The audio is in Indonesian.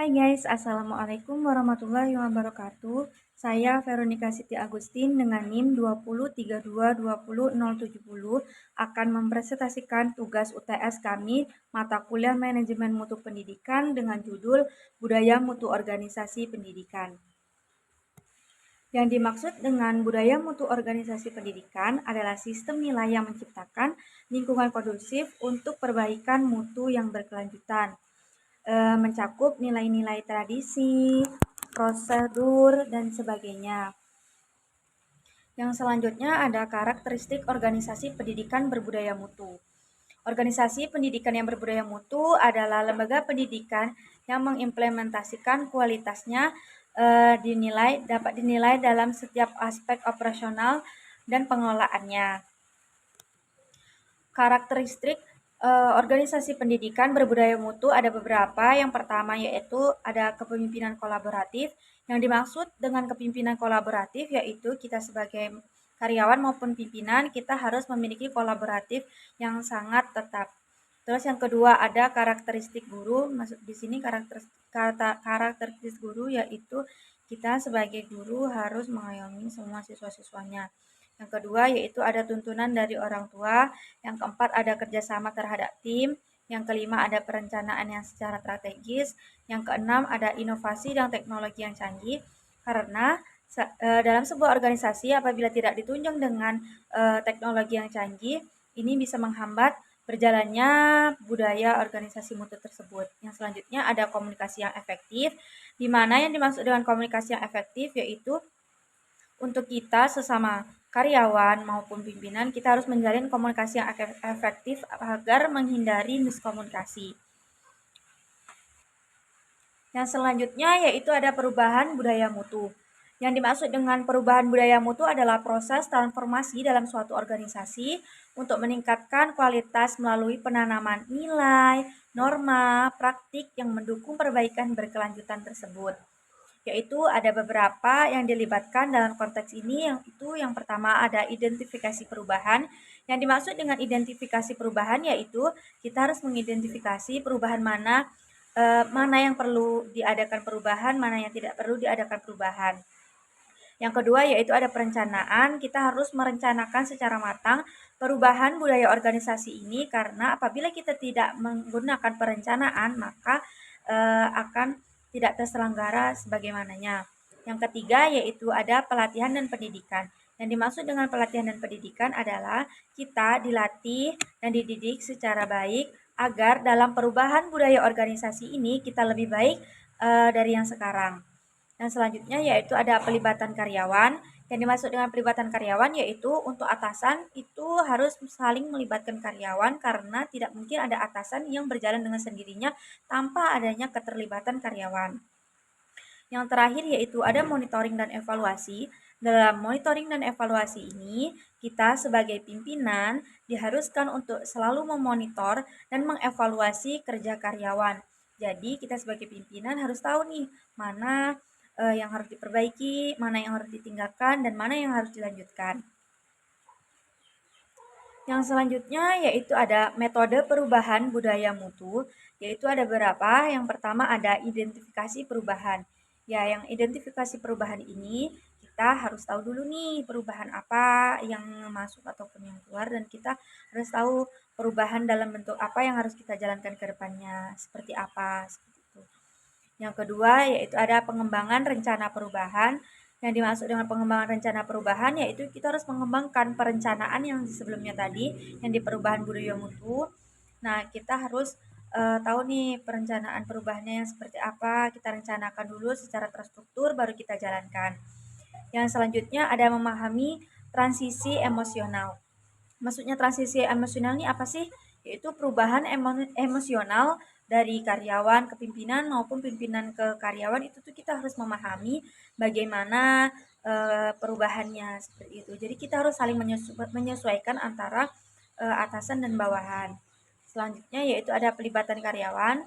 Hai guys, Assalamualaikum warahmatullahi wabarakatuh. Saya Veronica Siti Agustin dengan NIM 2032200070 akan mempresentasikan tugas UTS kami mata kuliah Manajemen Mutu Pendidikan dengan judul Budaya Mutu Organisasi Pendidikan. Yang dimaksud dengan budaya mutu organisasi pendidikan adalah sistem nilai yang menciptakan lingkungan kondusif untuk perbaikan mutu yang berkelanjutan, mencakup nilai-nilai tradisi, prosedur, dan sebagainya. Yang selanjutnya ada karakteristik organisasi pendidikan berbudaya mutu. Organisasi pendidikan yang berbudaya mutu adalah lembaga pendidikan yang mengimplementasikan kualitasnya dapat dinilai dalam setiap aspek operasional dan pengelolaannya. Karakteristik organisasi pendidikan berbudaya mutu ada beberapa. Yang pertama yaitu ada kepemimpinan kolaboratif. Yang dimaksud dengan kepemimpinan kolaboratif yaitu kita sebagai karyawan maupun pimpinan kita harus memiliki kolaboratif yang sangat tetap. Terus yang kedua ada karakteristik guru. Masuk di sini karakteristik guru yaitu kita sebagai guru harus mengayomi semua siswa-siswanya. Yang kedua yaitu ada tuntunan dari orang tua. Yang keempat ada kerjasama terhadap tim. Yang kelima ada perencanaan yang secara strategis. Yang keenam ada inovasi dan teknologi yang canggih. Karena dalam sebuah organisasi apabila tidak ditunjang dengan teknologi yang canggih, ini bisa menghambat berjalannya budaya organisasi mutu tersebut. Yang selanjutnya ada komunikasi yang efektif, di mana yang dimaksud dengan komunikasi yang efektif yaitu untuk kita sesama karyawan maupun pimpinan, kita harus menjalin komunikasi yang efektif agar menghindari miskomunikasi. Yang selanjutnya yaitu ada perubahan budaya mutu. Yang dimaksud dengan perubahan budaya mutu adalah proses transformasi dalam suatu organisasi untuk meningkatkan kualitas melalui penanaman nilai, norma, praktik yang mendukung perbaikan berkelanjutan tersebut. Yaitu ada beberapa yang dilibatkan dalam konteks ini, yang pertama ada identifikasi perubahan. Yang dimaksud dengan identifikasi perubahan yaitu kita harus mengidentifikasi perubahan mana yang perlu diadakan perubahan, mana yang tidak perlu diadakan perubahan. Yang kedua yaitu ada perencanaan. Kita harus merencanakan secara matang perubahan budaya organisasi ini karena apabila kita tidak menggunakan perencanaan maka akan tidak terselenggara sebagaimananya. Yang ketiga yaitu ada pelatihan dan pendidikan. Yang dimaksud dengan pelatihan dan pendidikan adalah kita dilatih dan dididik secara baik agar dalam perubahan budaya organisasi ini kita lebih baik dari yang sekarang. Yang selanjutnya yaitu ada pelibatan karyawan. Yang dimaksud dengan pelibatan karyawan yaitu untuk atasan itu harus saling melibatkan karyawan karena tidak mungkin ada atasan yang berjalan dengan sendirinya tanpa adanya keterlibatan karyawan. Yang terakhir yaitu ada monitoring dan evaluasi. Dalam monitoring dan evaluasi ini, kita sebagai pimpinan diharuskan untuk selalu memonitor dan mengevaluasi kerja karyawan. Jadi kita sebagai pimpinan harus tahu nih mana yang harus diperbaiki, mana yang harus ditinggalkan, dan mana yang harus dilanjutkan. Yang selanjutnya yaitu ada metode perubahan budaya mutu, yaitu ada beberapa. Yang pertama ada identifikasi perubahan. Ya, yang identifikasi perubahan ini kita harus tahu dulu nih perubahan apa yang masuk ataupun yang keluar dan kita harus tahu perubahan dalam bentuk apa yang harus kita jalankan ke depannya, seperti apa, seperti itu. Yang kedua yaitu ada pengembangan rencana perubahan. Yang dimaksud dengan pengembangan rencana perubahan yaitu kita harus mengembangkan perencanaan yang sebelumnya tadi, yang di perubahan budaya mutu. Nah, kita harus tahu nih perencanaan perubahannya yang seperti apa, kita rencanakan dulu secara terstruktur baru kita jalankan. Yang selanjutnya ada memahami transisi emosional. Maksudnya transisi emosional ini apa sih? Yaitu perubahan emosional dari karyawan ke pimpinan maupun pimpinan ke karyawan itu tuh kita harus memahami bagaimana perubahannya seperti itu. Jadi kita harus saling menyesuaikan antara atasan dan bawahan. Selanjutnya yaitu ada pelibatan karyawan.